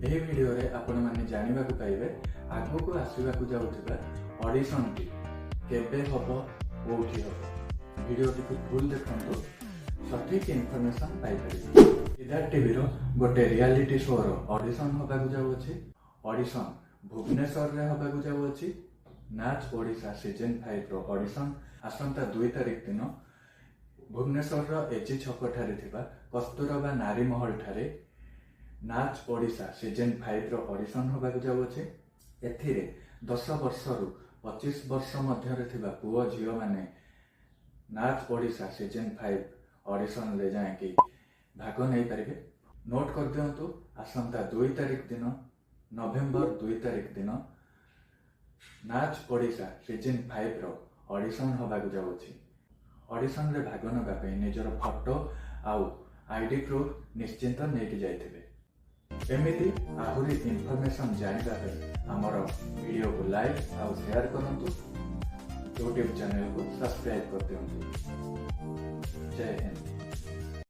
ଏହି ଭିଡ଼ିଓରେ ଆପଣମାନେ ଜାଣିବାକୁ ପାଇବେ ଆଗକୁ ଆସିବାକୁ ଯାଉଥିବା ଅଡିଶନଟି କେବେ ହେବ, କୋଉଠି ହେବ। ଭିଡ଼ିଓଟିକୁ ଫୁଲ୍ ଦେଖନ୍ତୁ, ସଠିକ୍ ଇନଫର୍ମେସନ୍ ପାଇପାରିବେ। ସିଦ୍ଧାର୍ଥ ଟିଭିର ଗୋଟେ ରିଆଲିଟି ଶୋର ଅଡିଶନ ହେବାକୁ ଯାଉଅଛି। ଅଡିଶନ ଭୁବନେଶ୍ୱରରେ ହେବାକୁ ଯାଉଅଛି। ନାଚ ଓଡ଼ିଶା ସିଜନ୍ 5ର ଅଡିଶନ ଆସନ୍ତା 2 ତାରିଖ ଦିନ ଭୁବନେଶ୍ୱରର ଏଜି ଛକଠାରେ ଥିବା କସ୍ତୁରବା ନାରୀ ମହଲ ଠାରେ ନାଚ ଓଡ଼ିଶା ସିଜନ୍ 5ର ଅଡିଶନ ହେବାକୁ ଯାଉଅଛି। ଏଥିରେ 10 ବର୍ଷରୁ 25 ବର୍ଷ ମଧ୍ୟରେ ଥିବା ପୁଅ ଝିଅମାନେ ନାଚ ଓଡ଼ିଶା ସିଜନ୍ 5 ଅଡିଶନରେ ଯାଇକି ଭାଗ ନେଇପାରିବେ। ନୋଟ୍ କରିଦିଅନ୍ତୁ, ଆସନ୍ତା 2 ତାରିଖ ଦିନ, ନଭେମ୍ବର 2 ତାରିଖ ଦିନ ନାଚ ଓଡ଼ିଶା ସିଜନ୍ 5ର ଅଡିଶନ ହେବାକୁ ଯାଉଛି। ଅଡିଶନରେ ଭାଗ ନେବା ପାଇଁ ନିଜର ଫଟୋ ଆଉ ଆଇଡି ପ୍ରୁଫ୍ ନିଶ୍ଚିନ୍ତ ନେଇକି ଯାଇଥିବେ। ଏମିତି ଆହୁରି ଇନଫର୍ମେସନ୍ ଜାଣିବା ପାଇଁ ଆମର ଭିଡ଼ିଓକୁ ଲାଇକ୍ ଆଉ ସେୟାର କରନ୍ତୁ। ୟୁଟ୍ୟୁବ୍ ଚ୍ୟାନେଲକୁ ସବସ୍କ୍ରାଇବ୍ କରିଦିଅନ୍ତୁ। ଜୟ ହିନ୍ଦ।